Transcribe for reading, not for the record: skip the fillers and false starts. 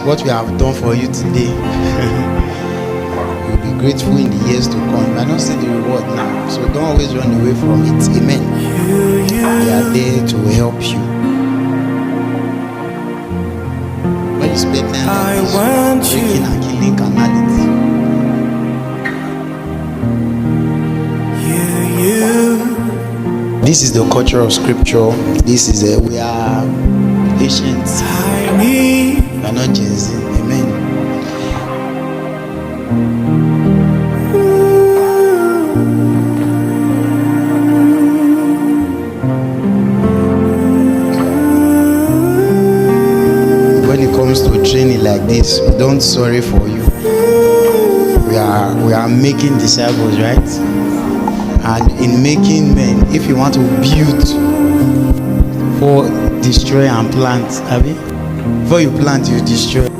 what we have done for you today. You'll be grateful in the years to come. I don't see the reward now, so don't always run away from it. Amen. We are there to help you. When you spend time like this, breaking and killing carnality. This is the culture of scripture. This is we are patient. We are not Gen Z. Amen. When it comes to training like this, we don't sorry for you. We are making disciples, right? And in making men, if you want to build for destroy and plant, before you plant, you destroy.